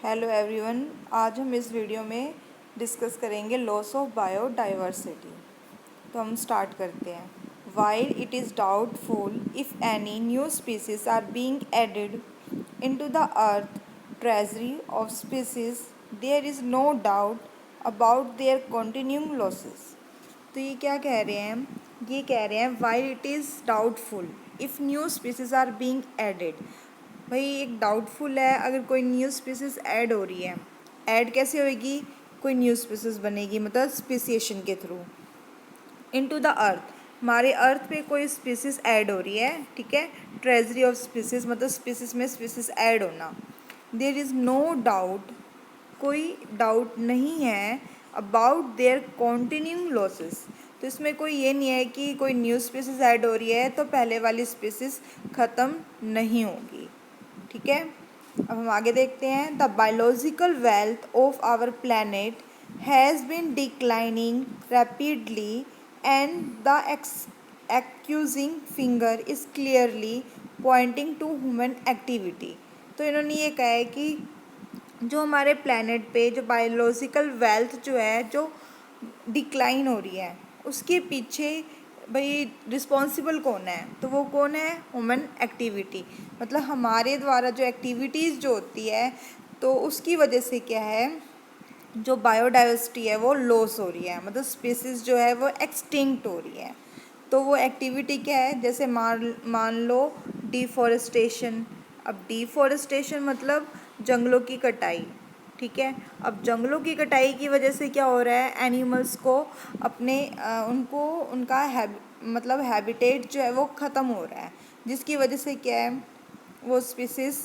Hello everyone, आज हम इस वीडियो में डिस्कस करेंगे लॉस ऑफ बायोडाइवर्सिटी। तो हम स्टार्ट करते हैं। While it is doubtful if any new species are being added into the earth treasury of species, there is no doubt about their continuing losses. तो ये क्या कह रहे हैं? ये कह रहे हैं while it is doubtful if new species are being added. भाई एक डाउटफुल है, अगर कोई न्यू स्पीसीज ऐड हो रही है, ऐड कैसे होएगी? कोई न्यू स्पीसीज बनेगी, मतलब स्पेसिएशन के थ्रू इनटू द अर्थ। हमारे अर्थ पे कोई स्पीसीज ऐड हो रही है, ठीक है। ट्रेजरी ऑफ स्पीसीज मतलब स्पीसीज में स्पीसीज ऐड होना। देयर इज़ नो डाउट, कोई डाउट नहीं है अबाउट देयर कॉन्टिन्यूइंग लॉसेस। तो इसमें कोई ये नहीं है कि कोई न्यू स्पीसीज ऐड हो रही है तो पहले वाली स्पीसीज ख़त्म नहीं होगी, ठीक है। अब हम आगे देखते हैं। The biological wealth of our planet has been declining rapidly and the accusing finger is clearly pointing to human activity. तो इन्होंने ये कहा है कि जो हमारे प्लैनेट पे जो बायोलॉजिकल वेल्थ जो है, जो डिक्लाइन हो रही है, उसके पीछे भाई रिस्पॉन्सिबल कौन है? तो वो कौन है? Human activity. मतलब हमारे द्वारा जो एक्टिविटीज़ जो होती है, तो उसकी वजह से क्या है, जो बायोडाइवर्सिटी है वो लॉस हो रही है, मतलब स्पीसीज जो है वो एक्सटिंक्ट हो रही है। तो वो एक्टिविटी क्या है? जैसे मान लो डिफॉरेस्टेशन। अब डिफॉरेस्टेशन मतलब जंगलों की कटाई, ठीक है। अब जंगलों की कटाई की वजह से क्या हो रहा है? एनिमल्स को अपने उनको उनका मतलब हैबिटेट जो है वो ख़त्म हो रहा है, जिसकी वजह से क्या है, वो स्पीसीज़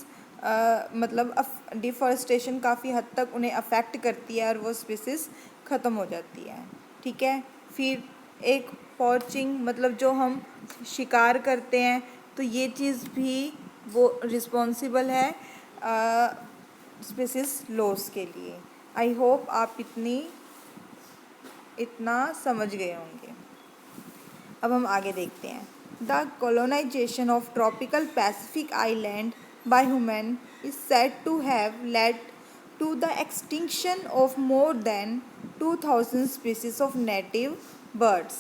मतलब डिफॉरेस्टेशन काफ़ी हद तक उन्हें अफेक्ट करती है और वो स्पीसीज़ ख़त्म हो जाती है, ठीक है। फिर एक पॉचिंग मतलब जो हम शिकार करते हैं, तो ये चीज़ भी वो रिस्पॉन्सिबल है स्पीसीज़ लॉस के लिए। आई होप आप इतना समझ गए होंगे। अब हम आगे देखते हैं। The colonisation of tropical Pacific island by human is said to have led to the extinction of more than 2000 species of native birds.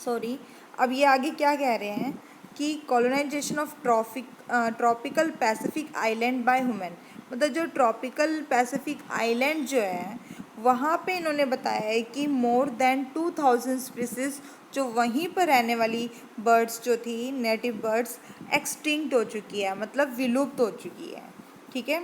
Sorry. अब ये आगे क्या कह रहे हैं कि colonisation of tropical Pacific island by human, मतलब जो ट्रॉपिकल पैसिफिक आइलैंड जो है, वहाँ पे इन्होंने बताया है कि मोर देन 2000 स्पीसीज जो वहीं पर रहने वाली बर्ड्स जो थी, नेटिव बर्ड्स, एक्सटिंक्ट हो चुकी है, मतलब विलुप्त हो चुकी है, ठीक है।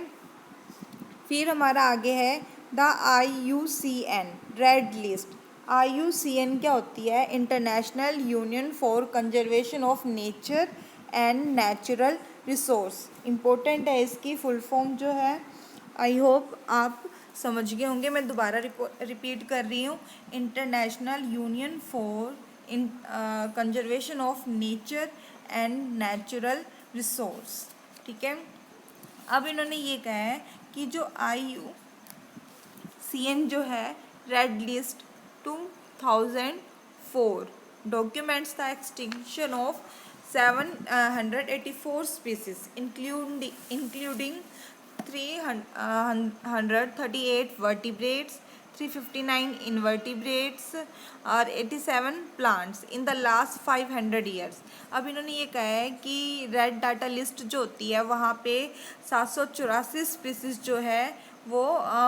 फिर हमारा आगे है the IUCN red list. IUCN क्या होती है? International union for conservation of nature and natural resource. Important है, इसकी फुल फॉर्म जो है, आई होप आप समझ गए होंगे। मैं दोबारा रिपीट कर रही हूँ। International union for conservation of nature and natural resource, ठीक है। अब इन्होंने ये कहा है कि जो IUCN जो है red list 2004 documents the extinction of 784 species including 338 vertebrates, 359 invertebrates और 87 plants in the last 500 years. अब इन्होंने ये कहा है कि रेड डाटा लिस्ट जो होती है, वहाँ पे 784 स्पीसीज जो है वो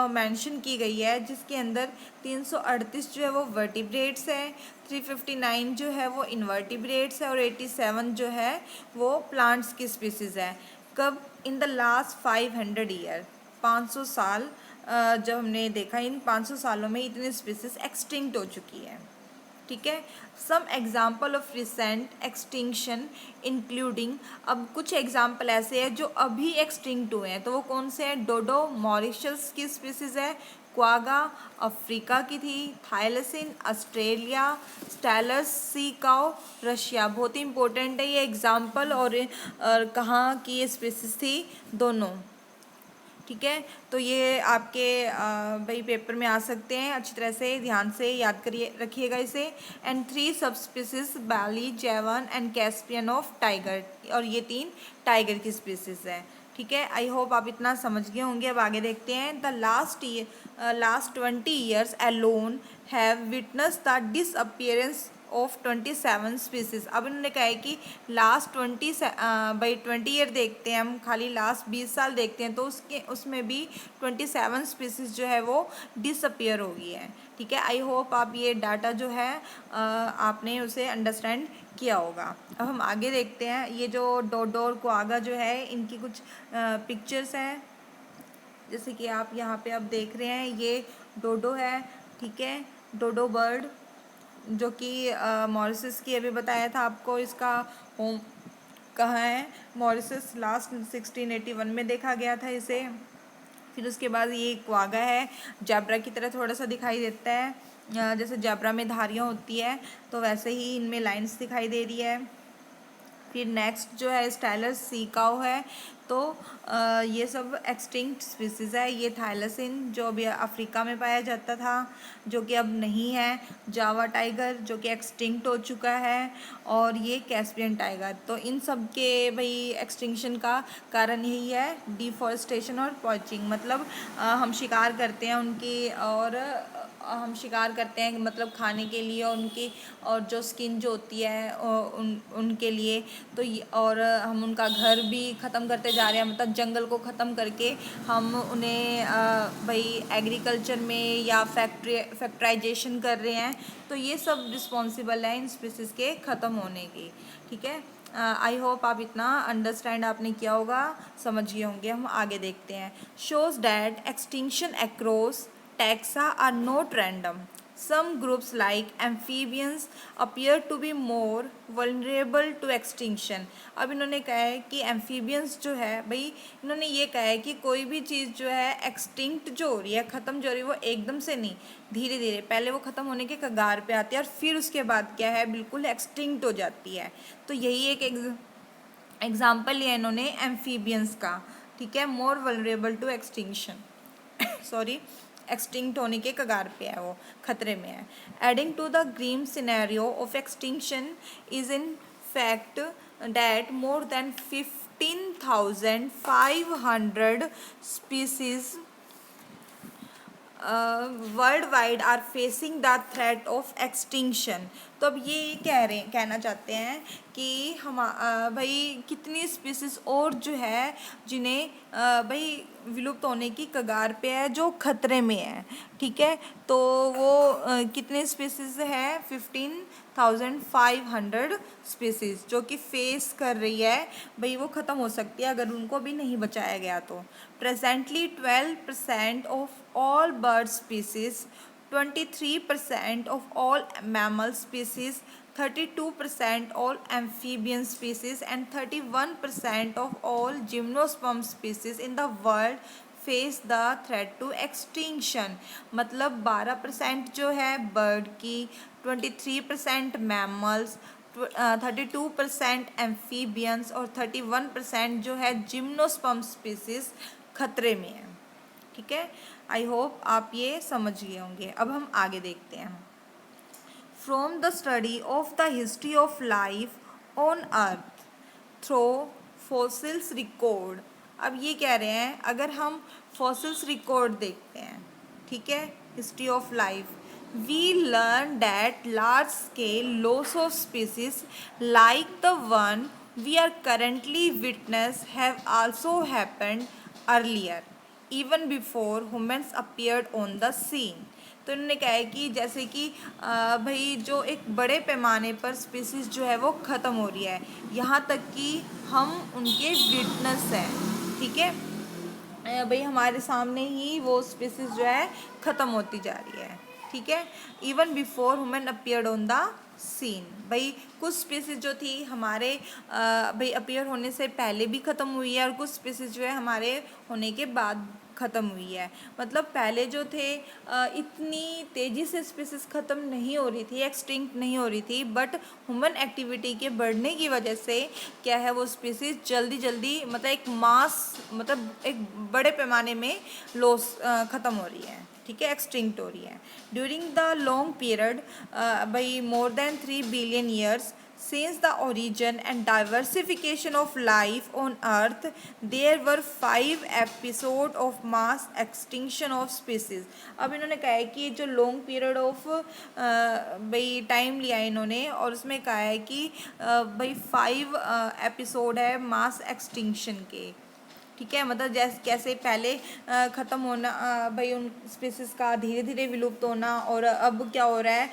मेंशन की गई है, जिसके अंदर 338 जो है वो वर्टिब्रेट्स है, 359 जो है वो इनवर्टिब्रेट्स है और 87 जो है वो प्लांट्स की स्पीसीज़ है। कब? इन द लास्ट 500 ईयर, 500 साल। जब हमने देखा इन 500 सालों में इतनी स्पीसीज एक्सटिंक्ट हो चुकी है, ठीक है। Some example of recent extinction including, अब कुछ एग्जाम्पल ऐसे हैं जो अभी एक्सटिंक्ट हुए हैं, तो वो कौन से हैं? डोडो मॉरिशस की स्पीसीज़ है, क्वागा अफ्रीका की थी, thylacine Australia, Steller's sea cow Russia. बहुत ही इंपॉर्टेंट है ये एग्जाम्पल, और कहाँ की ये स्पीसीज़ थी? दोनों, ठीक है। तो ये आपके भाई पेपर में आ सकते हैं, अच्छी तरह से ध्यान से याद करिए, रखिएगा इसे। एंड 3 सब species Bali, Javan and Caspian of tiger, और ये 3 टाइगर की स्पीसीज है। ठीक है, आई होप आप इतना समझ गए होंगे। अब आगे देखते हैं। The last 20 years alone have witness the disappearance of 27 species. अब इन्होंने कहा है कि लास्ट 20 ईयर देखते हैं हम, खाली लास्ट 20 साल देखते हैं, तो उसमें भी 27 स्पीसीज जो है वो डिसअपियर हो गई है। ठीक है, आई होप आप ये डाटा जो है आपने उसे अंडरस्टैंड किया होगा। अब हम आगे देखते हैं। ये जो डोडो और क्वागा जो है, इनकी कुछ पिक्चर्स हैं, जैसे कि आप यहाँ पे आप देख रहे हैं। ये डोडो है, ठीक है, डोडो बर्ड, जो कि मॉरिशस की, अभी बताया था आपको इसका होम कहाँ है, मॉरिशस। लास्ट 1681 में देखा गया था इसे। फिर उसके बाद ये क्वागा है, जैब्रा की तरह थोड़ा सा दिखाई देता है, जैसे जैब्रा में धारियाँ होती है तो वैसे ही इनमें लाइंस दिखाई दे रही है। फिर नेक्स्ट जो है स्टाइलस सी काऊ है, तो ये सब एक्सटिंक्ट स्पीसीज़ है। ये थाइलसिन जो अभी अफ्रीका में पाया जाता था, जो कि अब नहीं है। जावा टाइगर जो कि एक्सटिंक्ट हो चुका है, और ये कैस्पियन टाइगर। तो इन सब के भाई एक्सटिंक्शन का कारण यही है, डिफॉरेस्टेशन और पॉचिंग। मतलब हम शिकार करते हैं उनकी, और हम शिकार करते हैं मतलब खाने के लिए, और जो स्किन जो होती है उनके लिए। तो और हम उनका घर भी ख़त्म करते जा रहे हैं, मतलब जंगल को ख़त्म करके हम उन्हें भाई एग्रीकल्चर में या फैक्ट्राइजेशन कर रहे हैं। तो ये सब रिस्पॉन्सिबल है इन स्पीसीज़ के ख़त्म होने की। ठीक है, आई होप आप इतना अंडरस्टैंड आपने किया होगा, समझ गए होंगे। हम आगे देखते हैं। Shows that extinction across taxa are not random. Some groups like amphibians appear to be more vulnerable to extinction. अब इन्होंने कहा है कि एम्फीबियंस जो है भाई, इन्होंने ये कहा है कि कोई भी चीज़ जो है एक्सटिंक्ट जो हो रही है, ख़त्म जो हो रही है, वो एकदम से नहीं, धीरे धीरे पहले वो ख़त्म होने के कगार पे आती है, और फिर उसके बाद क्या है, बिल्कुल एक्सटिंक्ट हो जाती है। तो यही एक एग्जाम्पल लिया इन्होंने एम्फीबियंस का। ठीक है, more vulnerable to extinction sorry, extinct होने के कगार पे है, वो खतरे में है। Adding to the grim scenario of extinction is in fact that more than 15,500 species worldwide are facing the threat of extinction. तो अब ये कहना चाहते हैं कि हम भाई कितनी स्पीसीज और जो है जिन्हें भाई विलुप्त होने की कगार पे है, जो खतरे में है। ठीक है, तो वो कितने स्पीसीज है, 15,500 स्पीसीज जो कि फेस कर रही है, भाई वो ख़त्म हो सकती है अगर उनको भी नहीं बचाया गया तो। Presently 12% of all bird species, 23% of all mammal species, 32% all amphibian species and 31% of all gymnosperm species in the world face the threat to extinction. मतलब 12% जो है बर्ड की, 23% मैमल्स, 32% एम्फीबियंस और 31% जो है जिम्नोस्पर्म स्पीसीज खतरे में है। ठीक है, आई होप आप ये समझ गए होंगे। अब हम आगे देखते हैं। From the study of the history of life on earth through fossils record. अब ये कह रहे हैं, अगर हम फॉसिल्स रिकॉर्ड देखते हैं, ठीक है, history of life, we learn that large scale loss of species like the one we are currently witness have also happened earlier even before humans appeared on the scene. तो इन्होंने कहा है कि जैसे कि भाई जो एक बड़े पैमाने पर स्पीसीज़ जो है वो ख़त्म हो रही है, यहाँ तक कि हम उनके विटनेस हैं। ठीक है, भाई हमारे सामने ही वो स्पीसीज़ जो है ख़त्म होती जा रही है। ठीक है, even before human appeared on the scene. भाई कुछ स्पीसीज जो थी हमारे भाई अपीयर होने से पहले भी ख़त्म हुई है, और कुछ स्पीसीज जो है हमारे होने के बाद ख़त्म हुई है। मतलब पहले जो थे इतनी तेज़ी से स्पीसीज ख़त्म नहीं हो रही थी, एक्सटिंक्ट नहीं हो रही थी, बट ह्यूमन एक्टिविटी के बढ़ने की वजह से क्या है, वो स्पीसीज जल्दी जल्दी मतलब एक एक बड़े पैमाने में लॉस ख़त्म हो रही है। ठीक है, एक्सटिंक्ट हो रही है। ड्यूरिंग द लॉन्ग पीरियड भाई more than 3 billion years Since the origin and diversification of life on Earth, there were 5 episodes of mass extinction of species. अब इन्होंने कहा है कि जो लॉन्ग पीरियड ऑफ भाई टाइम लिया है इन्होंने, और उसमें कहा है कि भाई 5 एपिसोड है मास एक्सटिंक्शन के, ठीक है। मतलब जैसे कैसे पहले ख़त्म होना भाई उन स्पीसीज़ का धीरे धीरे विलुप्त होना, और अब क्या हो रहा है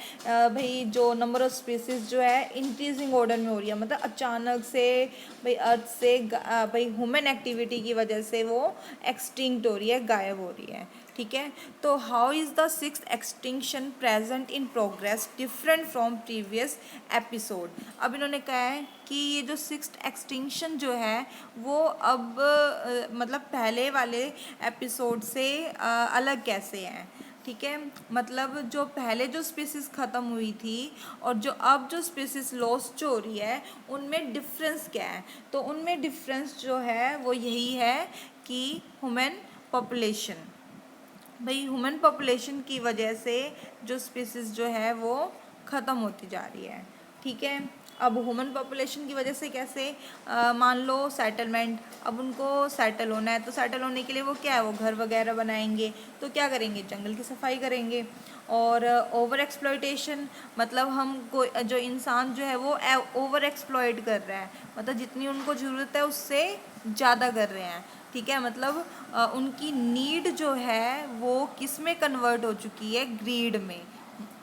भाई जो नंबर ऑफ़ स्पीसीज़ जो है इंक्रीजिंग ऑर्डर में हो रही है, मतलब अचानक से भाई अर्थ से भाई ह्यूमन एक्टिविटी की वजह से वो एक्सटिंक्ट हो रही है, गायब हो रही है, ठीक है। तो how is the 6th extinction present in progress different from previous episode. अब इन्होंने कहा है कि ये जो 6th एक्सटिंक्शन जो है वो अब मतलब पहले वाले एपिसोड से अलग कैसे है, ठीक है। मतलब जो पहले जो स्पीसीज़ ख़त्म हुई थी और जो अब जो स्पीसीज़ लॉस्ट हो रही है उनमें डिफरेंस क्या है। तो उनमें डिफरेंस जो है वो यही है कि ह्यूमन पॉपुलेशन, भाई ह्यूमन पॉपुलेशन की वजह से जो स्पीसीज़ जो है वो ख़त्म होती जा रही है, ठीक है। अब ह्यूमन पॉपुलेशन की वजह से कैसे, मान लो सेटलमेंट, अब उनको सेटल होना है, तो सेटल होने के लिए वो क्या है, वो घर वगैरह बनाएंगे, तो क्या करेंगे, जंगल की सफाई करेंगे। और ओवर एक्सप्लॉयटेशन, मतलब हम को जो इंसान जो है वो ओवर एक्सप्लॉयट कर रहा है, मतलब जितनी उनको ज़रूरत है उससे ज़्यादा कर रहे हैं, ठीक है। मतलब उनकी नीड जो है वो किस में कन्वर्ट हो चुकी है, ग्रीड में,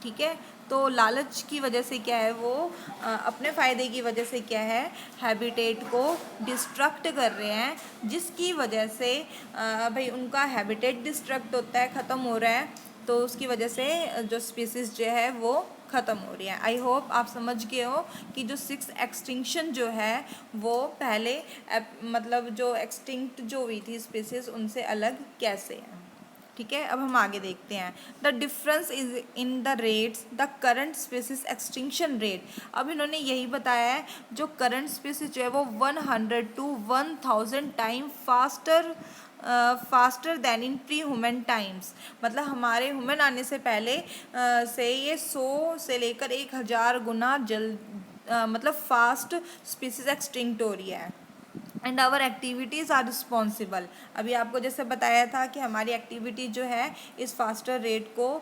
ठीक है। तो लालच की वजह से क्या है, वो अपने फ़ायदे की वजह से क्या है, हैबिटेट को डिस्ट्रक्ट कर रहे हैं, जिसकी वजह से भाई उनका हैबिटेट डिस्ट्रक्ट होता है, ख़त्म हो रहा है, तो उसकी वजह से जो स्पीसीज़ जो है वो ख़त्म हो रही है। आई होप आप समझ गए हो कि जो 6th एक्सटिंक्शन जो है वो पहले मतलब जो एक्सटिंक्ट जो हुई थी स्पीसीज़ उनसे अलग कैसे है, ठीक है। अब हम आगे देखते हैं, the difference is in the rates the current species extinction rate. अब इन्होंने यही बताया है जो करंट स्पीसीज जो है वो 100 to 1000 time faster then in pre human times, मतलब हमारे ह्यूमन आने से पहले से ये 100 से लेकर 1000 गुना मतलब फास्ट स्पीसीज एक्सटिंक्ट हो रही है। And our activities are responsible, अभी आपको जैसे बताया था कि हमारी एक्टिविटी जो है इस फास्टर रेट को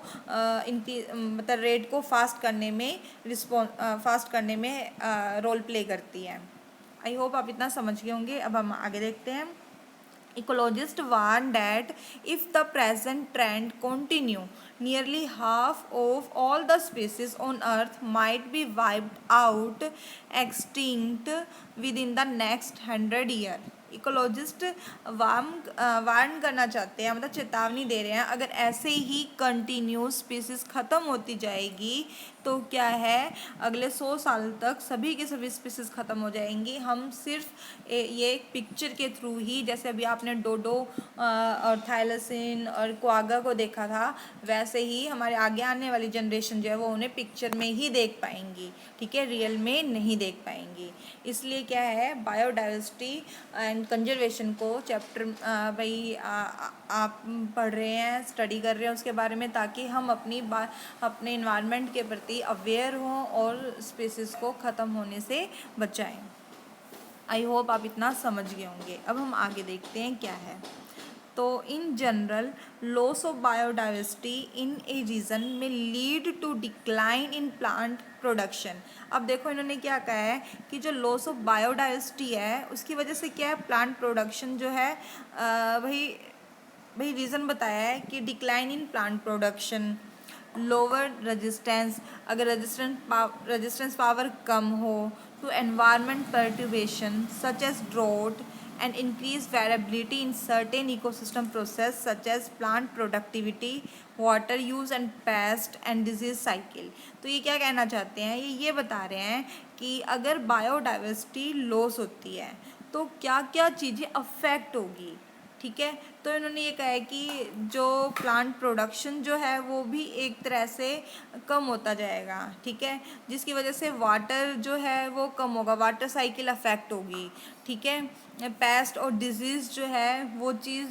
मतलब रेट को फास्ट करने में रोल प्ले करती है। आई होप आप इतना समझ गए होंगे। अब हम आगे देखते हैं। Ecologists warn that if the present trend continue, nearly half of all the species on Earth might be wiped out, extinct within the next 100 years. Ecologist warn करना चाहते हैं, मतलब चेतावनी दे रहे हैं, अगर ऐसे ही कंटिन्यू स्पीसीज ख़त्म होती जाएगी तो क्या है, अगले 100 साल तक सभी के सभी स्पीसीज ख़त्म हो जाएंगी। हम सिर्फ ये एक पिक्चर के थ्रू ही, जैसे अभी आपने डोडो और थाइलसिन और क्वागा को देखा था, वैसे ही हमारे आगे आने वाली जनरेशन जो है वो उन्हें पिक्चर में ही देख पाएंगी, ठीक है, रियल में नहीं देख पाएंगी। इसलिए क्या है, बायोडाइवर्सिटी एंड कंजर्वेशन को चैप्टर भाई आप पढ़ रहे हैं, स्टडी कर रहे हैं उसके बारे में, ताकि हम अपने इन्वायरमेंट के प्रति अवेयर हों और स्पीसीज़ को ख़त्म होने से बचाएं। आई होप आप इतना समझ गए होंगे। अब हम आगे देखते हैं क्या है। तो in general loss of biodiversity in a region में lead to decline in plant production. अब देखो इन्होंने क्या कहा है कि जो लॉस ऑफ बायोडाइवर्सिटी है उसकी वजह से क्या है, प्लांट प्रोडक्शन जो है भाई रीज़न बताया है कि decline in plant production, lower resistance, अगर रेजिस्टेंस पावर कम हो, to environment perturbation such as drought and increase variability in certain ecosystem process such as plant productivity, water use and pest and disease cycle। तो ये क्या कहना चाहते हैं, ये बता रहे हैं कि अगर बायोडाइवर्सिटी लॉस होती है तो क्या क्या चीज़ें अफेक्ट होगी, ठीक है। तो इन्होंने ये कहा है कि जो प्लांट प्रोडक्शन जो है वो भी एक तरह से कम होता जाएगा, ठीक है, जिसकी वजह से वाटर जो है वो कम होगा, वाटर साइकिल अफेक्ट होगी, ठीक है। पेस्ट और डिजीज़ जो है वो चीज़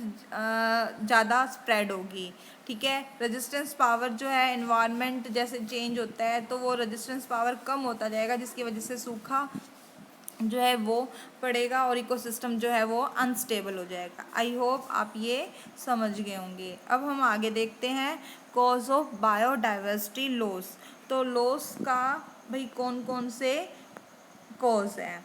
ज़्यादा स्प्रेड होगी। ठीक है, रेजिस्टेंस पावर जो है एनवायरनमेंट जैसे चेंज होता है तो वो रेजिस्टेंस पावर कम होता जाएगा, जिसकी वजह से सूखा जो है वो पड़ेगा और इकोसिस्टम जो है वो अनस्टेबल हो जाएगा। आई होप आप ये समझ गए होंगे। अब हम आगे देखते हैं कॉज ऑफ बायोडाइवर्सिटी लॉस। तो लॉस का भाई कौन कौन से कॉज हैं,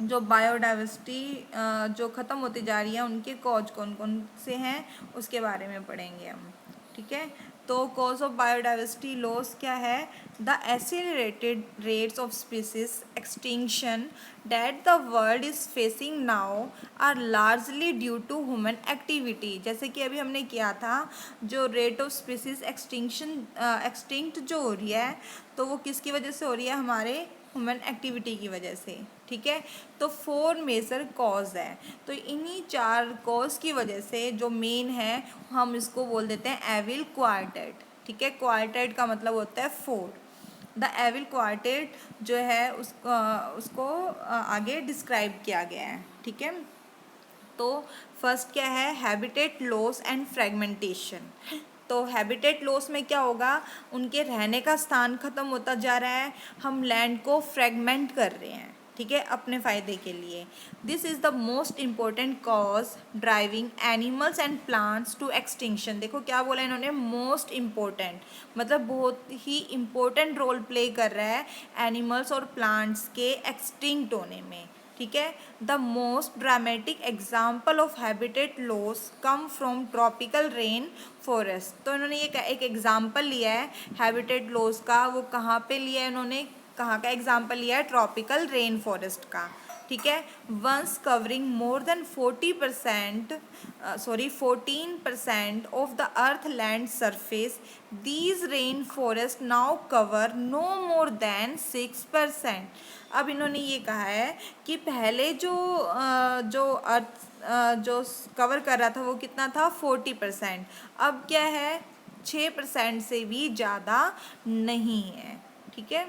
जो बायोडाइवर्सिटी जो ख़त्म होती जा रही है उनके कॉज कौन कौन से हैं उसके बारे में पढ़ेंगे हम। ठीक है, तो कॉज ऑफ बायोडाइवर्सिटी लॉस क्या है? The accelerated rates of species extinction that the world is facing now are largely due to human activity. जैसे कि अभी हमने किया था, जो रेट ऑफ स्पीसीज एक्सटिंक्ट जो हो रही है तो वो किसकी वजह से हो रही है? हमारे ह्यूमन एक्टिविटी की वजह से। ठीक है, तो 4 मेजर कॉज है। तो इन्हीं 4 कॉज की वजह से जो मेन है हम इसको बोल देते हैं एविल क्वार्टेट। ठीक है, क्वार्टेट का मतलब होता है 4। द एविल क्वार्टेट जो है उसको आगे डिस्क्राइब किया गया है। ठीक है, तो फर्स्ट क्या है? Habitat loss and fragmentation. तो हैबिटेट लॉस में क्या होगा? उनके रहने का स्थान खत्म होता जा रहा है, हम लैंड को फ्रेगमेंट कर रहे हैं। ठीक है, अपने फ़ायदे के लिए। This is the most important cause driving animals and plants to extinction. देखो क्या बोला इन्होंने, मोस्ट इम्पोर्टेंट, मतलब बहुत ही इम्पोर्टेंट रोल प्ले कर रहा है एनिमल्स और प्लांट्स के एक्सटिंक्ट होने में। ठीक है, the most dramatic example of habitat loss come from tropical rain forest. तो इन्होंने ये एक एग्जाम्पल लिया है हैबिटेट लॉस का। वो कहाँ पे लिया है इन्होंने, कहाँ का एग्जाम्पल लिया है? ट्रॉपिकल रेन फॉरेस्ट का। ठीक है, once covering more than 14% of the earth land surface, these rain forest now cover no more than 6%। अब इन्होंने ये कहा है कि पहले जो अर्थ जो कवर कर रहा था वो कितना था? 40%। अब क्या है? 6% से भी ज़्यादा नहीं है। ठीक है,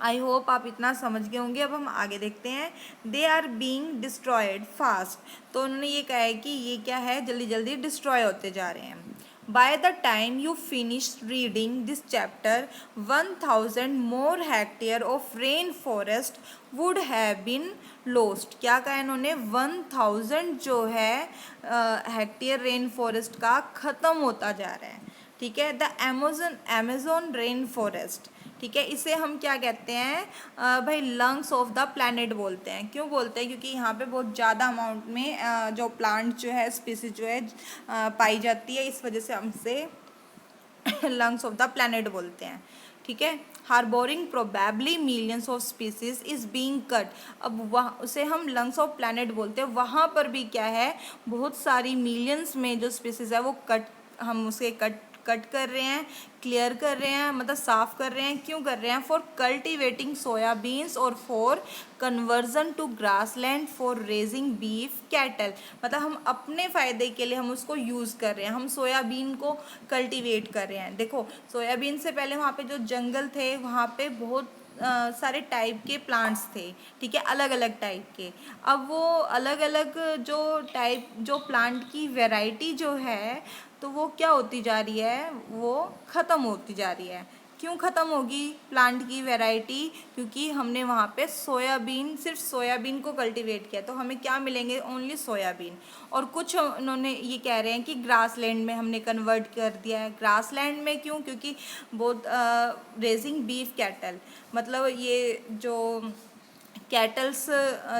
आई होप आप इतना समझ गए होंगे। अब हम आगे देखते हैं, they are being destroyed fast. तो उन्होंने ये कहा है कि ये क्या है? जल्दी जल्दी डिस्ट्रॉय होते जा रहे हैं। By the time you finish reading this chapter 1000 more hectare of rain forest would have been lost. क्या कहा इन्होंने? 1000 जो है हेक्टेयर रेन फॉरेस्ट का ख़त्म होता जा रहा है। ठीक है, द अमेज़न रेन फॉरेस्ट। ठीक है, इसे हम क्या कहते हैं भाई? लंग्स ऑफ द प्लैनेट बोलते हैं। क्यों बोलते हैं? क्योंकि यहाँ पे बहुत ज़्यादा अमाउंट में जो प्लांट जो है, स्पीसीज जो है पाई जाती है, इस वजह से हमसे लंग्स ऑफ द प्लैनेट बोलते हैं। ठीक है, harbouring probably millions of species is being cut. अब वहाँ उसे हम लंग्स ऑफ प्लैनेट बोलते हैं। वहाँ पर भी क्या है? बहुत सारी मिलियंस में जो स्पीसीज है वो हम उसे कट कर रहे हैं, क्लियर कर रहे हैं, मतलब साफ कर रहे हैं। क्यों कर रहे हैं? फॉर कल्टिवेटिंग सोयाबीन्स और for conversion to grassland for raising beef cattle. मतलब हम अपने फ़ायदे के लिए हम उसको यूज़ कर रहे हैं, हम सोयाबीन को कल्टिवेट कर रहे हैं। देखो, सोयाबीन से पहले वहाँ पे जो जंगल थे वहाँ पे बहुत सारे टाइप के प्लांट्स थे। ठीक है, अलग अलग टाइप के। अब वो अलग अलग जो प्लांट की वैरायटी जो है तो वो क्या होती जा रही है? वो ख़त्म होती जा रही है। क्यों ख़त्म होगी प्लांट की वैरायटी? क्योंकि हमने वहाँ पे सिर्फ सोयाबीन को कल्टीवेट किया, तो हमें क्या मिलेंगे? Only soybean. और कुछ उन्होंने ये कह रहे हैं कि ग्रासलैंड में हमने कन्वर्ट कर दिया है। ग्रासलैंड में क्यों? क्योंकि बहुत रेजिंग बीफ कैटल, मतलब ये जो कैटल्स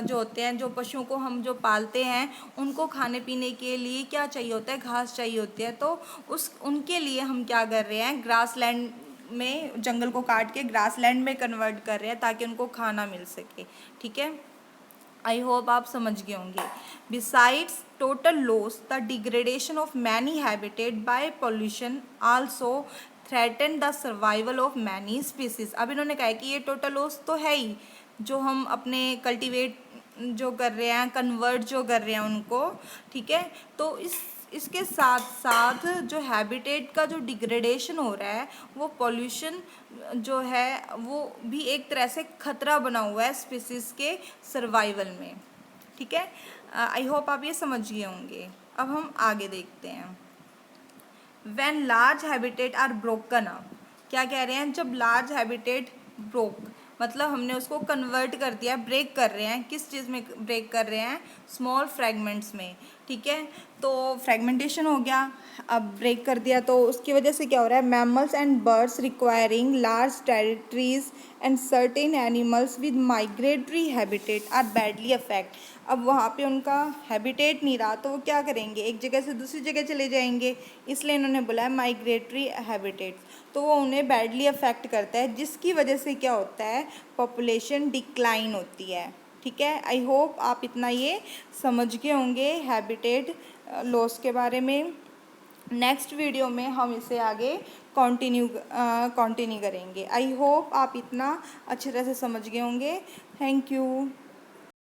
जो होते हैं, जो पशुओं को हम जो पालते हैं, उनको खाने पीने के लिए क्या चाहिए होता है? घास चाहिए होती है। तो उनके लिए हम क्या कर रहे हैं? ग्रासलैंड में जंगल को काट के ग्रासलैंड में कन्वर्ट कर रहे हैं ताकि उनको खाना मिल सके। ठीक है, आई होप आप समझ गए होंगे। Besides total loss, the degradation of many habitat by pollution also threaten the survival of many species. अब इन्होंने कहा है कि ये टोटल लॉस तो है ही, जो हम अपने कल्टीवेट जो कर रहे हैं, कन्वर्ट जो कर रहे हैं उनको। ठीक है, तो इसके साथ साथ जो हैबिटेट का जो डिग्रेडेशन हो रहा है, वो पॉल्यूशन जो है वो भी एक तरह से खतरा बना हुआ है स्पीसीज के सर्वाइवल में। ठीक है, आई होप आप ये समझ गए होंगे। अब हम आगे देखते हैं। When large habitat are broken up, क्या कह रहे हैं, जब लार्ज हैबिटेट ब्रोक, मतलब हमने उसको कन्वर्ट कर दिया, ब्रेक कर रहे हैं, किस चीज़ में ब्रेक कर रहे हैं, स्मॉल फ्रैगमेंट्स में, ठीक है। तो फ्रैगमेंटेशन हो गया, अब ब्रेक कर दिया, तो उसकी वजह से क्या हो रहा है, mammals and birds requiring large territories and certain animals with migratory habitat are badly affect. अब वहाँ पे उनका हैबिटेट नहीं रहा, तो वो क्या करेंगे, एक जगह से दूसरी जगह चले जाएंगे, इसलिए इन्होंने बोला है माइग्रेटरी हैबिटेट। तो वो उन्हें बैडली अफेक्ट करता है, जिसकी वजह से क्या होता है, पॉपुलेशन डिक्लाइन होती है। ठीक है, आई होप आप इतना ये समझ गए होंगे हैबिटेट लॉस के बारे में। नेक्स्ट वीडियो में हम इसे आगे कंटिन्यू करेंगे। आई होप आप इतना अच्छी तरह से समझ गए होंगे। Thank you.